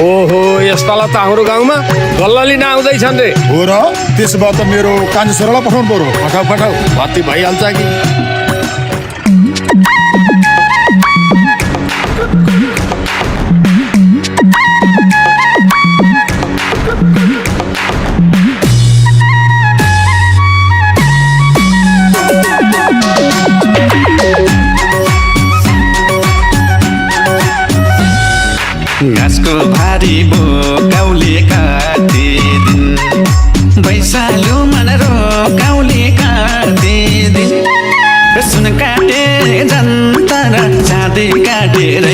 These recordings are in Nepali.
ओहो यस्तालाई त हाम्रो गाउँमा गल्ला लिन आउँदैछन् रे। हो र त्यसो भए त मेरो कान्छी छोरालाई पठाउनु पर्यो। पठाऊ पठाऊ भर्ती भइहाल्छ कि। घाँसको भारी बोकाउले काटिदिन् वैशालु मन रोकाउले काटिदिन् सुन काटे जन्तर चाँदी काटेर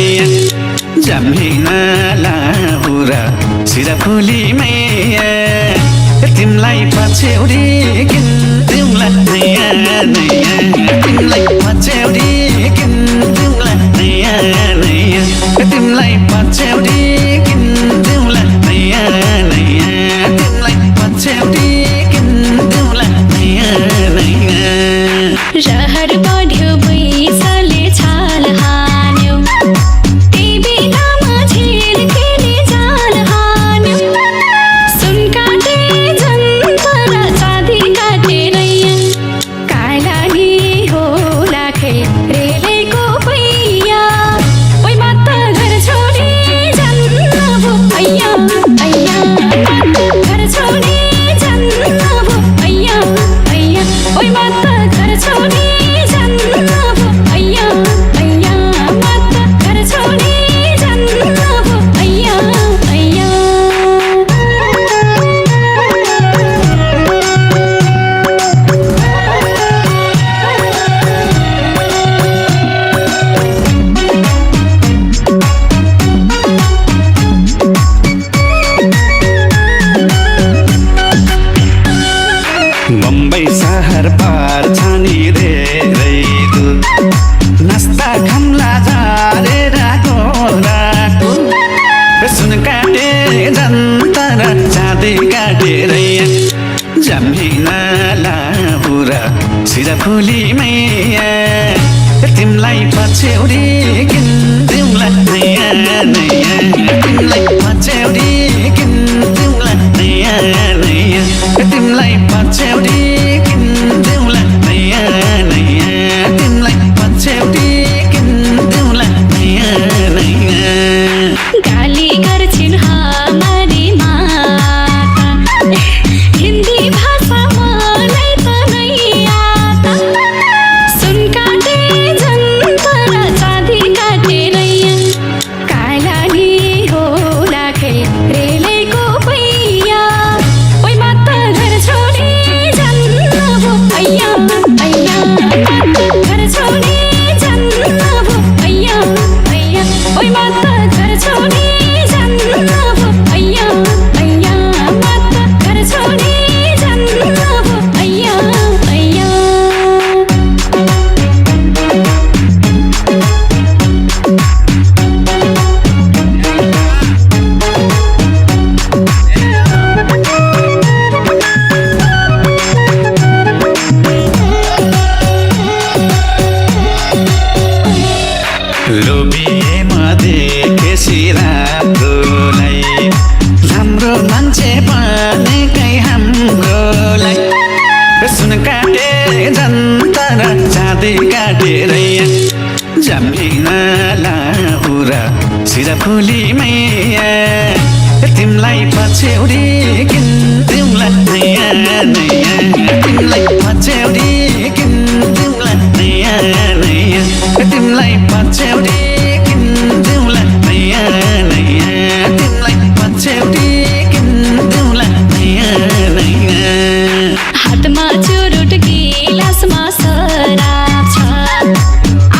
जमिन लाउरा सिराफुली मैया तिमलाई पछ्यौरी किन्दिउँला नयाँ नयाँ तिमलाई पछ्यौरी किन्दिउँला नयाँ नयाँ तिमलाई पछ्यौरी किन्दिउँला नयाँ नयाँ तिमलाई पछ्यौरी किन्दिउँला नयाँ नयाँ रहर बढ्यो बैसले छाल हान्यो टिभी नामा झिल्केले जाल हान्यो सुन काटे जन्तर चाँदी काटेर कालागी हो लाखे रेलेको पैया ओइ मात घर छोडी जन्न भो पैया पैया घर छोडी जन्न भो पैया पैया ओइ मात घर छोडी जन्न भो पैया पैया मात घर छोडी जन्न भो पैया पैया बम्बई सहर पार छानी धेरै दूर नास्ता खाम्ला झारे राको राको सुन काटे जन्तर चाँदी काटेर जमिन लाउरा सिराफुली मैया तिमलाई पछ्यौरी किन्दिउँला नयाँ नयाँ तिमलाई पछ्यौरी किन्दिउँला नयाँ नयाँ तिमलाई पछ्यौरी किन्दिउँला नयाँ नयाँ तिमलाई पछ्यौरी किन्दिउँला नयाँ नयाँ गाली गर्छिन् हाम्री माता हिन्दी भाषा मलाई त नै आता सुन काटे जन्तर चाँदी काटेर कालागी हो लाखे रेलेको पैया ओइ मात घर छोडी जन्न भो पैया पैया मात घर छोडी जन्न भो पैया पैया ओइ मात घर छोडी जन्न भो पैया पैया मात घर छोडी जन्न भो पैया पैया लोभिएमा देखेसी रातोलाई राम्रो मान्छे बनेकै हाम्रोलाई सुन काटे जन्तर चाँदी काटेर जमिन लाउरा सिराफुली मैया तिमलाई पछ्यौरी किन्दिउँला नयाँ नयाँ तिमलाई पछ्यौरी किन्दिउँला नयाँ नयाँ तिमलाई पछ्यौरी किन्दिउँला नयाँ नयाँ तिमलाई पछ्यौरी किन्दिउँला नयाँ नयाँ हातमा चुरुट गिलासमा शराब छ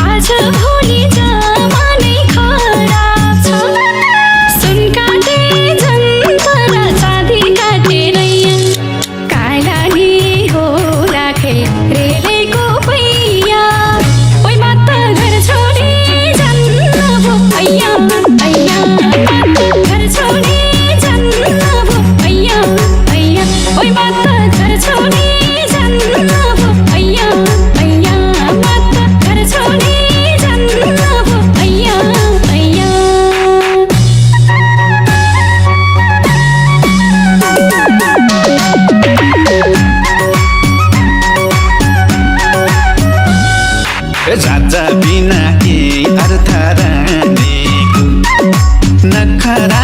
आज भोलि जमानै खराब छ सुन काटे जन्तर चाँदी काटेर कालागी हो जाजा बिना के अर्थ रानीको नखरा